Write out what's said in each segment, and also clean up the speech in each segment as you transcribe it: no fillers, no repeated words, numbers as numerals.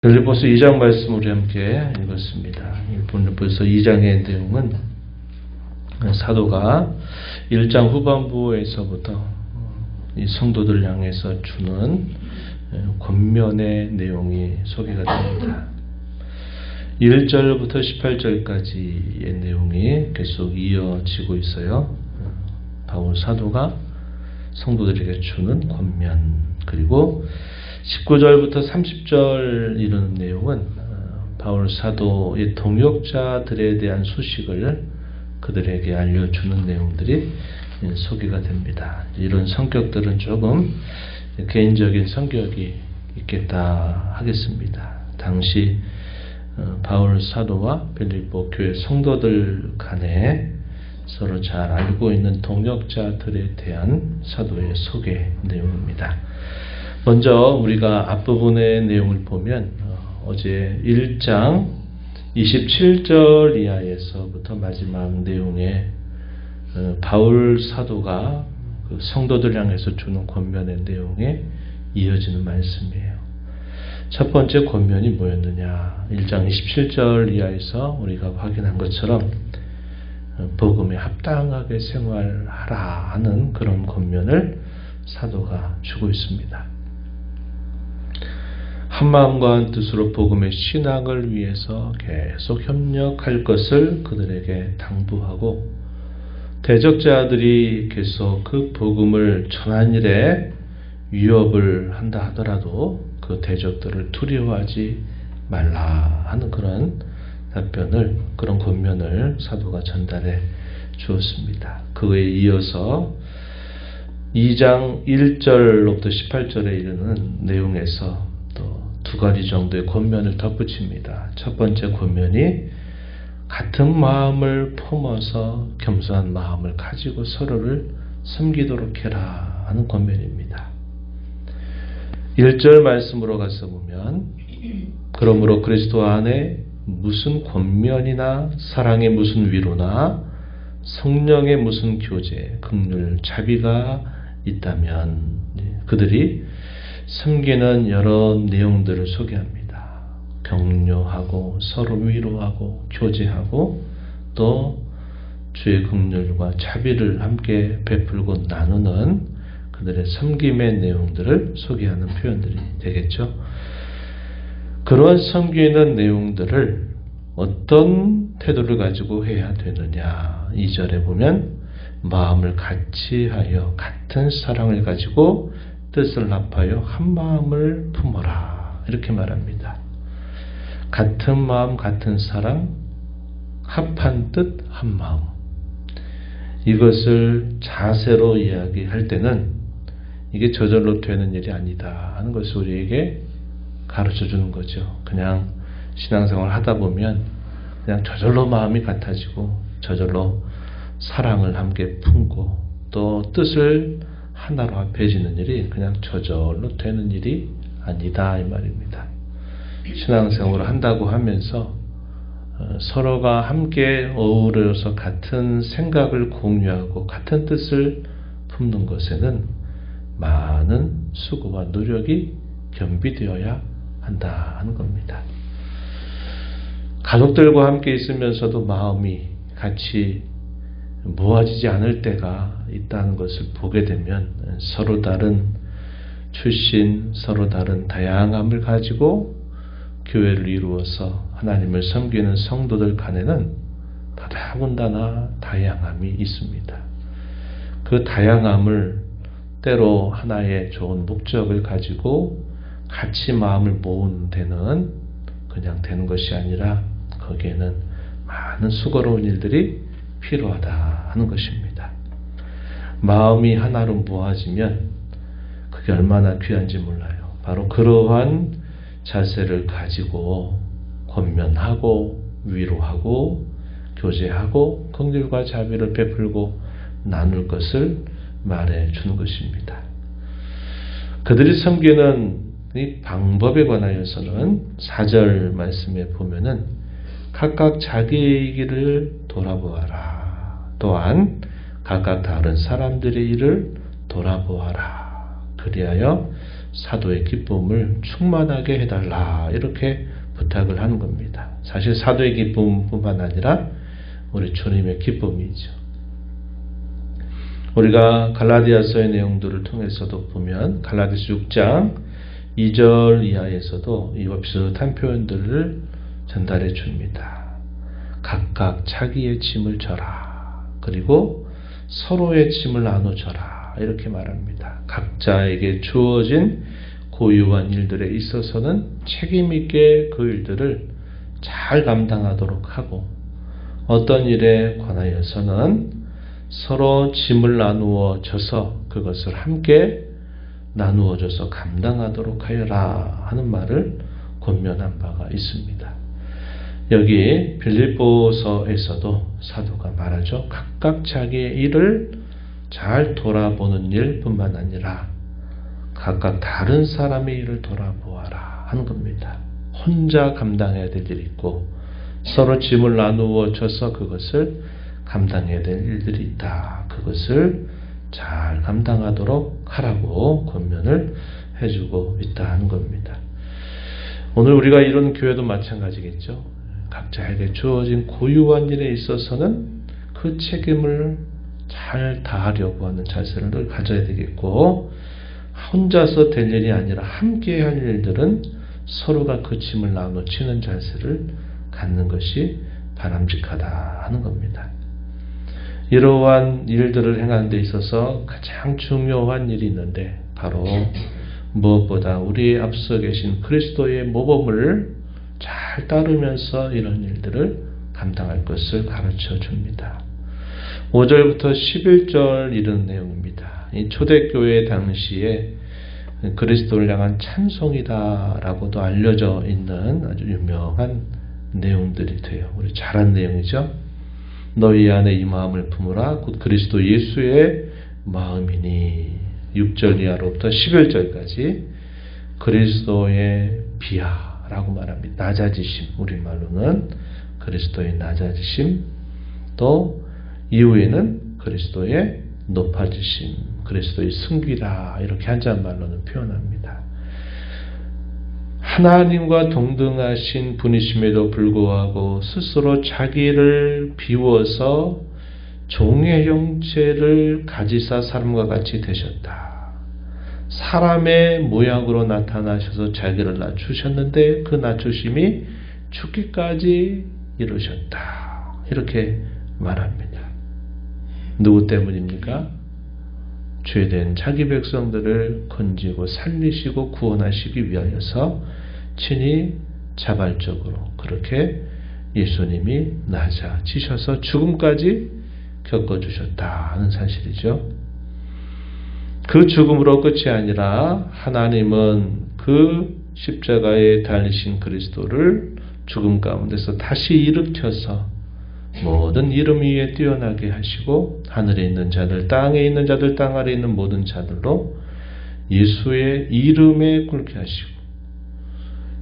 빌립보서 2장 말씀 우리 함께 읽었습니다. 빌립보서 2장의 내용은 사도가 1장 후반부에서부터 이 성도들 향해서 주는 권면의 내용이 소개가 됩니다. 1절부터 18절까지의 내용이 계속 이어지고 있어요. 바울 사도가 성도들에게 주는 권면, 그리고 19절부터 30절 이르는 내용은 바울 사도의 동역자들에 대한 소식을 그들에게 알려주는 내용들이 소개가 됩니다. 이런 성격들은 조금 개인적인 성격이 있겠다 하겠습니다. 당시 바울 사도와 빌립보 교회 성도들 간에 서로 잘 알고 있는 동역자들에 대한 사도의 소개 내용입니다. 먼저 우리가 앞부분의 내용을 보면 어제 1장 27절 이하에서부터 마지막 내용에 바울 사도가 성도들 향해서 주는 권면의 내용에 이어지는 말씀이에요. 첫 번째 권면이 뭐였느냐? 1장 27절 이하에서 우리가 확인한 것처럼 복음에 합당하게 생활하라 하는 그런 권면을 사도가 주고 있습니다. 한 마음과 한 뜻으로 복음의 신앙을 위해서 계속 협력할 것을 그들에게 당부하고, 대적자들이 계속 그 복음을 전한 일에 위협을 한다 하더라도 그 대적들을 두려워하지 말라 하는 그런 답변을, 그런 권면을 사도가 전달해 주었습니다. 그에 이어서 2장 1절로부터 18절에 이르는 내용에서 또 두 가지 정도의 권면을 덧붙입니다. 첫 번째 권면이 같은 마음을 품어서 겸손한 마음을 가지고 서로를 섬기도록 해라 하는 권면입니다. 1절 말씀으로 가서 보면, 그러므로 그리스도 안에 무슨 권면이나 사랑의 무슨 위로나 성령의 무슨 교제, 긍휼, 자비가 있다면, 그들이 섬기는 여러 내용들을 소개합니다. 격려하고 서로 위로하고 교제하고 또 주의 긍휼과 자비를 함께 베풀고 나누는 그들의 섬김의 내용들을 소개하는 표현들이 되겠죠. 그러한 섬기는 내용들을 어떤 태도를 가지고 해야 되느냐? 2절에 보면 마음을 같이하여 같은 사랑을 가지고 뜻을 합하여 한 마음을 품어라 이렇게 말합니다. 같은 마음, 같은 사랑, 합한 뜻, 한 마음. 이것을 자세로 이야기할 때는 이게 저절로 되는 일이 아니다 하는 것을 우리에게 가르쳐 주는 거죠. 그냥 신앙생활 하다 보면 그냥 저절로 마음이 같아지고 저절로 사랑을 함께 품고 또 뜻을 하나로 합해지는 일이 그냥 저절로 되는 일이 아니다 이 말입니다. 신앙생활을 한다고 하면서 서로가 함께 어우러서 같은 생각을 공유하고 같은 뜻을 품는 것에는 많은 수고와 노력이 겸비되어야 한다 하는 겁니다. 가족들과 함께 있으면서도 마음이 같이 모아지지 않을 때가 있다는 것을 보게 되면 서로 다른 출신, 서로 다른 다양함을 가지고 교회를 이루어서 하나님을 섬기는 성도들 간에는 더더군다나 다양함이 있습니다. 그 다양함을 때로 하나의 좋은 목적을 가지고 같이 마음을 모으는 데는 그냥 되는 것이 아니라 거기에는 많은 수고로운 일들이 필요하다 하는 것입니다. 마음이 하나로 모아지면 그게 얼마나 귀한지 몰라요. 바로 그러한 자세를 가지고 권면하고 위로하고 교제하고 긍휼과 자비를 베풀고 나눌 것을 말해 주는 것입니다. 그들이 섬기는 이 방법에 관하여서는 4절 말씀에 보면은 각각 자기의 길을 돌아보아라. 또한 각각 다른 사람들의 일을 돌아보아라. 그리하여 사도의 기쁨을 충만하게 해달라 이렇게 부탁을 하는 겁니다. 사실 사도의 기쁨뿐만 아니라 우리 주님의 기쁨이죠. 우리가 갈라디아서의 내용들을 통해서도 보면 갈라디아서 6장 2절 이하에서도 이와 비슷한 표현들을 전달해 줍니다. 각각 자기의 짐을 져라. 그리고 서로의 짐을 나눠져라. 이렇게 말합니다. 각자에게 주어진 고유한 일들에 있어서는 책임 있게 그 일들을 잘 감당하도록 하고 어떤 일에 관하여서는 서로 짐을 나누어 져서 그것을 함께 나누어져서 감당하도록 하여라 하는 말을 권면한 바가 있습니다. 여기 빌립보서에서도 사도가 말하죠. 각각 자기의 일을 잘 돌아보는 일뿐만 아니라 각각 다른 사람의 일을 돌아보아라 하는 겁니다. 혼자 감당해야 될 일이 있고 서로 짐을 나누어 져서 그것을 감당해야 될 일들이 있다. 그것을 잘 감당하도록 하라고 권면을 해주고 있다는 겁니다. 오늘 우리가 이런 교회도 마찬가지겠죠. 각자에게 주어진 고유한 일에 있어서는 그 책임을 잘 다하려고 하는 자세를 늘 가져야 되겠고 혼자서 될 일이 아니라 함께 할 일들은 서로가 그 짐을 나눠치는 자세를 갖는 것이 바람직하다 하는 겁니다. 이러한 일들을 행하는 데 있어서 가장 중요한 일이 있는데 바로 무엇보다 우리 앞서 계신 그리스도의 모범을 잘 따르면서 이런 일들을 감당할 것을 가르쳐 줍니다. 5절부터 11절 이런 내용입니다. 이 초대교회 당시에 그리스도를 향한 찬송이다라고도 알려져 있는 아주 유명한 내용들이 돼요. 우리 잘 아는 내용이죠. 너희 안에 이 마음을 품으라 곧 그리스도 예수의 마음이니 6절 이하로부터 11절까지 그리스도의 비하라고 말합니다. 낮아지심 우리말로는 그리스도의 낮아지심 또 이후에는 그리스도의 높아지심 그리스도의 승귀라 이렇게 한자말로는 표현합니다. 하나님과 동등하신 분이심에도 불구하고 스스로 자기를 비워서 종의 형체를 가지사 사람과 같이 되셨다. 사람의 모양으로 나타나셔서 자기를 낮추셨는데 그 낮추심이 죽기까지 이루셨다. 이렇게 말합니다. 누구 때문입니까? 죄된 자기 백성들을 건지고 살리시고 구원하시기 위하여서 친히 자발적으로 그렇게 예수님이 낮아지셔서 죽음까지 겪어주셨다는 사실이죠. 그 죽음으로 끝이 아니라 하나님은 그 십자가에 달리신 그리스도를 죽음 가운데서 다시 일으켜서 모든 이름 위에 뛰어나게 하시고 하늘에 있는 자들, 땅에 있는 자들, 땅 아래에 있는 모든 자들로 예수의 이름에 꿇게 하시고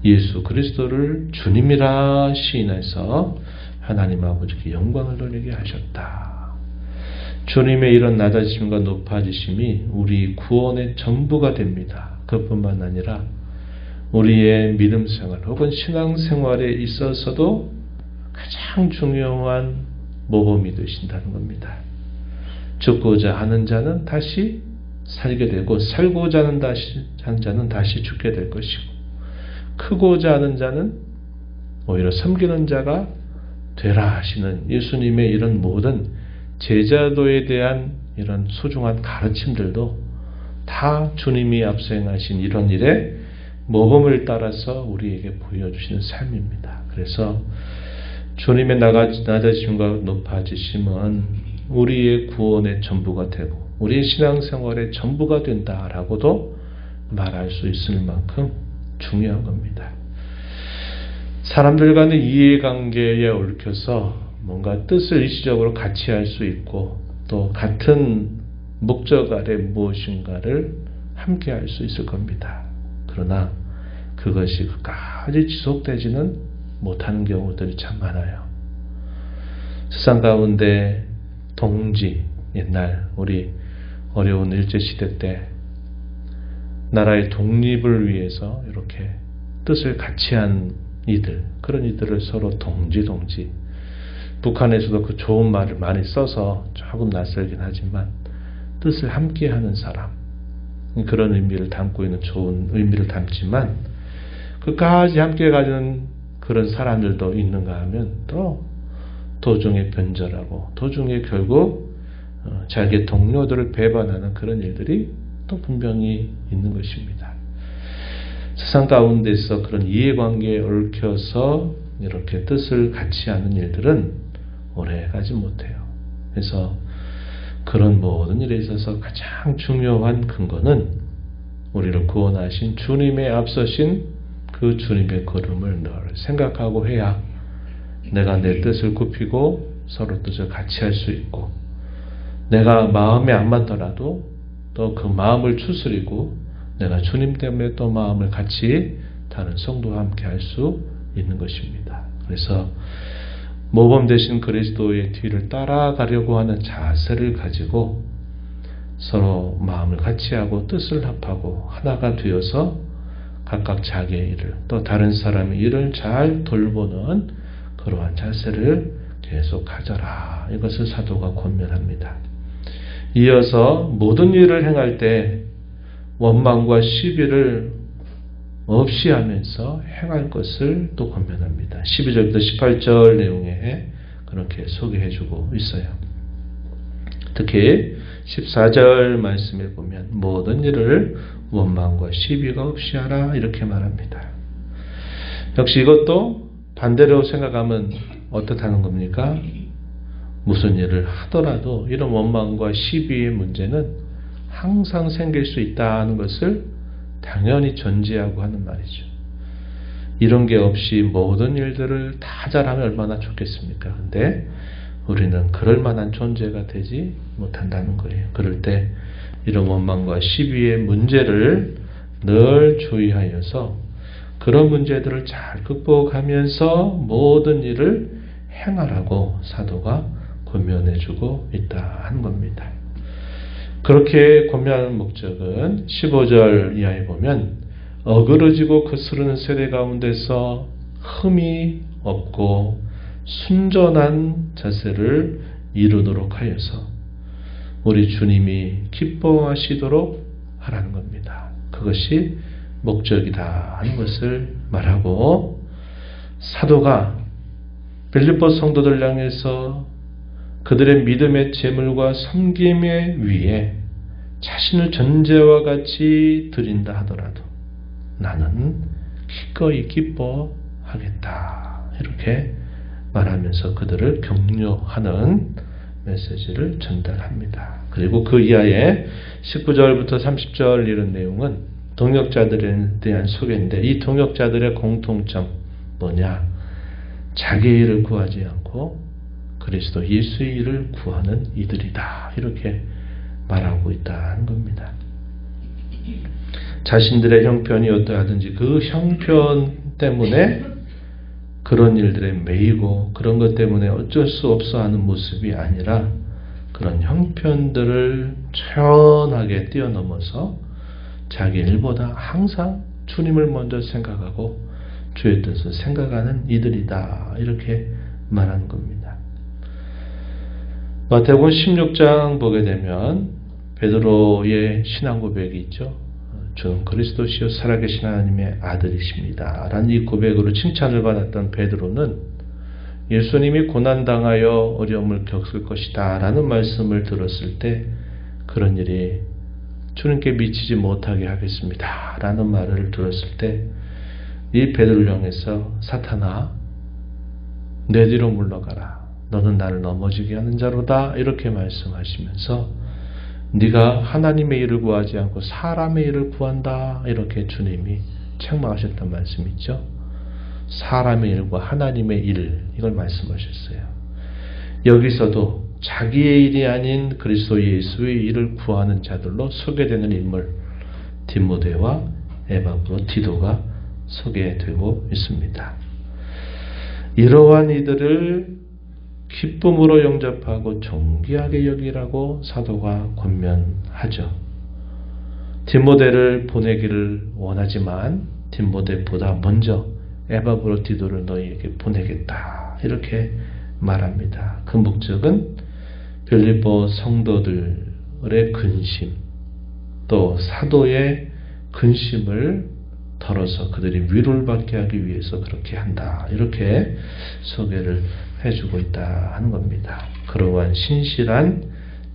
예수 그리스도를 주님이라 시인해서 하나님 아버지께 영광을 돌리게 하셨다. 주님의 이런 낮아지심과 높아지심이 우리 구원의 전부가 됩니다. 그뿐만 아니라 우리의 믿음 생활 혹은 신앙 생활에 있어서도 가장 중요한 모범이 되신다는 겁니다. 죽고자 하는 자는 다시 살게 되고 살고자 하는 자는 다시 죽게 될 것이고 크고자 하는 자는 오히려 섬기는 자가 되라 하시는 예수님의 이런 모든 제자도에 대한 이런 소중한 가르침들도 다 주님이 앞서 행하신 이런 일에 모범을 따라서 우리에게 보여주시는 삶입니다. 그래서 주님의 낮아지심과 높아지심은 우리의 구원의 전부가 되고 우리의 신앙생활의 전부가 된다라고도 말할 수 있을 만큼 중요한 겁니다. 사람들 간의 이해관계에 얽혀서 뭔가 뜻을 일시적으로 같이 할 수 있고 또 같은 목적 아래 무엇인가를 함께 할 수 있을 겁니다. 그러나 그것이 끝까지 지속되지는 못하는 경우들이 참 많아요. 세상 가운데 동지, 옛날 우리 어려운 일제시대 때 나라의 독립을 위해서 이렇게 뜻을 같이 한 이들, 그런 이들을 서로 동지 북한에서도 그 좋은 말을 많이 써서 조금 낯설긴 하지만 뜻을 함께하는 사람, 그런 의미를 담고 있는 좋은 의미를 담지만 끝까지 함께 가는 그런 사람들도 있는가 하면 또 도중에 변절하고 도중에 결국 자기의 동료들을 배반하는 그런 일들이 또 분명히 있는 것입니다. 세상 가운데서 그런 이해관계에 얽혀서 이렇게 뜻을 같이 하는 일들은 오래 가지 못해요. 그래서 그런 모든 일에 있어서 가장 중요한 근거는 우리를 구원하신 주님의 앞서신 그 주님의 걸음을 늘 생각하고 해야 내가 내 뜻을 굽히고 서로 뜻을 같이 할 수 있고, 내가 마음에 안 맞더라도 또 그 마음을 추스리고 내가 주님 때문에 또 마음을 같이 다른 성도와 함께 할 수 있는 것입니다. 그래서 모범 되신 그리스도의 뒤를 따라가려고 하는 자세를 가지고 서로 마음을 같이 하고 뜻을 합하고 하나가 되어서 각각 자기의 일을 또 다른 사람의 일을 잘 돌보는 그러한 자세를 계속 가져라. 이것을 사도가 권면합니다. 이어서 모든 일을 행할 때 원망과 시비를 없이 하면서 행할 것을 또 권면합니다. 12절부터 18절 내용에 그렇게 소개해주고 있어요. 특히 14절 말씀에 보면 모든 일을 원망과 시비가 없이 하라 이렇게 말합니다. 역시 이것도 반대로 생각하면 어떻다는 겁니까? 무슨 일을 하더라도 이런 원망과 시비의 문제는 항상 생길 수 있다는 것을 당연히 전제하고 하는 말이죠. 이런 게 없이 모든 일들을 다 잘하면 얼마나 좋겠습니까? 근데 우리는 그럴 만한 존재가 되지 못한다는 거예요. 그럴 때 이런 원망과 시비의 문제를 늘 주의하여서 그런 문제들을 잘 극복하면서 모든 일을 행하라고 사도가 권면해주고 있다 하는 겁니다. 그렇게 권면하는 목적은 15절 이하에 보면 어그러지고 거스르는 세대 가운데서 흠이 없고 순전한 자세를 이루도록 하여서 우리 주님이 기뻐하시도록 하라는 겁니다. 그것이 목적이다 하는 것을 말하고, 사도가 빌립보 성도들 향해서 그들의 믿음의 재물과 섬김의 위에 자신을 전제와 같이 드린다 하더라도 나는 기꺼이 기뻐하겠다 이렇게 말하면서 그들을 격려하는 메시지를 전달합니다. 그리고 그 이하에 19절부터 30절 이런 내용은 동역자들에 대한 소개인데, 이 동역자들의 공통점 뭐냐? 자기의 일을 구하지 않고 그리스도 예수의 일을 구하는 이들이다 이렇게 말하고 있다는 겁니다. 자신들의 형편이 어떠하든지 그 형편 때문에 그런 일들에 매이고 그런 것 때문에 어쩔 수 없어 하는 모습이 아니라 그런 형편들을 천하게 뛰어넘어서 자기 일보다 항상 주님을 먼저 생각하고 주의 뜻을 생각하는 이들이다 이렇게 말하는 겁니다. 마태복음 16장 보게 되면 베드로의 신앙 고백이 있죠. 주는 그리스도시요 살아계신 하나님의 아들이십니다 라는 이 고백으로 칭찬을 받았던 베드로는 예수님이 고난당하여 어려움을 겪을 것이다 라는 말씀을 들었을 때 그런 일이 주님께 미치지 못하게 하겠습니다 라는 말을 들었을 때 이 베드로를 향해서 사탄아 내 뒤로 물러가라, 너는 나를 넘어지게 하는 자로다 이렇게 말씀하시면서 네가 하나님의 일을 구하지 않고 사람의 일을 구한다 이렇게 주님이 책망하셨던 말씀 있죠. 사람의 일과 하나님의 일, 이걸 말씀하셨어요. 여기서도 자기의 일이 아닌 그리스도 예수의 일을 구하는 자들로 소개되는 인물 디모데와 에바브로 디도가 소개되고 있습니다. 이러한 이들을 기쁨으로 영접하고 존귀하게 여기라고 사도가 권면하죠. 디모데를 보내기를 원하지만 디모데보다 먼저 에바브로디도를 너희에게 보내겠다 이렇게 말합니다. 그 목적은 빌립보 성도들의 근심, 또 사도의 근심을 덜어서 그들이 위로를 받게 하기 위해서 그렇게 한다 이렇게 소개를 해주고 있다 하는 겁니다. 그러한 신실한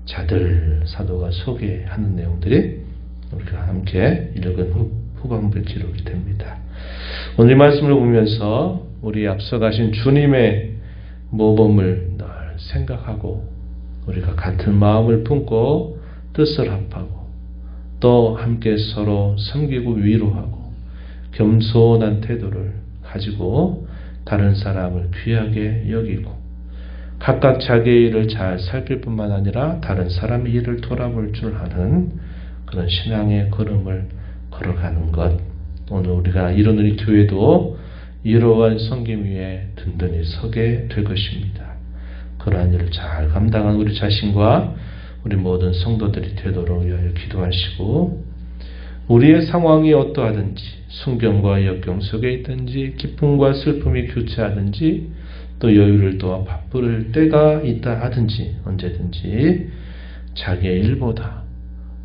자들 사도가 소개하는 내용들이 우리가 함께 읽은 후반부의 기록이 됩니다. 오늘 이 말씀을 보면서 우리 앞서가신 주님의 모범을 늘 생각하고 우리가 같은 마음을 품고 뜻을 합하고 또 함께 서로 섬기고 위로하고 겸손한 태도를 가지고 다른 사람을 귀하게 여기고 각각 자기의 일을 잘 살필 뿐만 아니라 다른 사람의 일을 돌아볼 줄 아는 그런 신앙의 걸음을 걸어가는 것. 오늘 우리가 이루는 이 교회도 이러한 섬김 위에 든든히 서게 될 것입니다. 그러한 일을 잘 감당한 우리 자신과 우리 모든 성도들이 되도록 위하여 기도하시고 우리의 상황이 어떠하든지 순경과 역경 속에 있든지 기쁨과 슬픔이 교차하든지 또 여유를 도와 바쁠 때가 있다 하든지 언제든지 자기의 일보다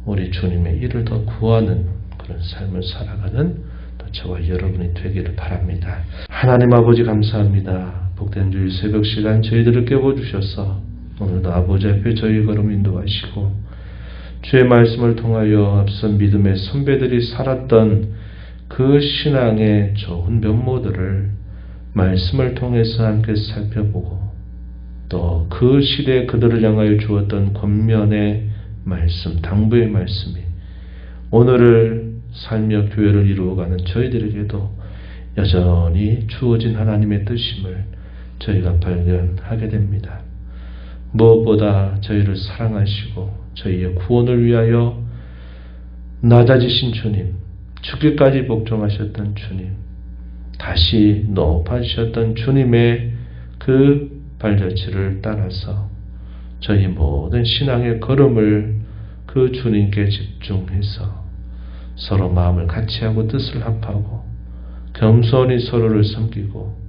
우리 주님의 일을 더 구하는 그런 삶을 살아가는 또 저와 여러분이 되기를 바랍니다. 하나님 아버지 감사합니다. 복된 주일 새벽 시간 저희들을 깨워주셔서 오늘도 아버지 앞에 저희 걸음 인도하시고 주의 말씀을 통하여 앞선 믿음의 선배들이 살았던 그 신앙의 좋은 면모들을 말씀을 통해서 함께 살펴보고 또 그 시대에 그들을 향하여 주었던 권면의 말씀, 당부의 말씀이 오늘을 살며 교회를 이루어가는 저희들에게도 여전히 주어진 하나님의 뜻임을 저희가 발견하게 됩니다. 무엇보다 저희를 사랑하시고 저희의 구원을 위하여 낮아지신 주님, 죽기까지 복종하셨던 주님, 다시 높아지셨던 주님의 그 발자취를 따라서 저희 모든 신앙의 걸음을 그 주님께 집중해서 서로 마음을 같이하고 뜻을 합하고 겸손히 서로를 섬기고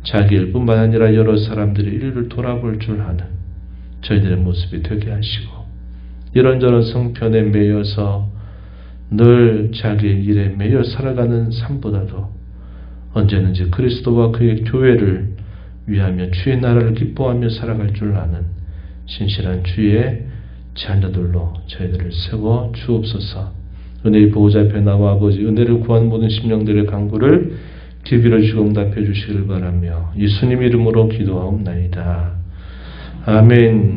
자기 일뿐만 아니라 여러 사람들의 일을 돌아볼 줄 아는 저희들의 모습이 되게 하시고 이런저런 성편에 매여서 늘 자기의 일에 매여 살아가는 삶보다도 언제든지 그리스도와 그의 교회를 위하며 주의 나라를 기뻐하며 살아갈 줄 아는 신실한 주의 자녀들로 저희들을 세워 주옵소서. 은혜의 보호자 앞에 나와 아버지 은혜를 구한 모든 심령들의 간구를 귀 기울여 주시고 응답해 주시길 바라며 예수님 이름으로 기도하옵나이다. 아멘.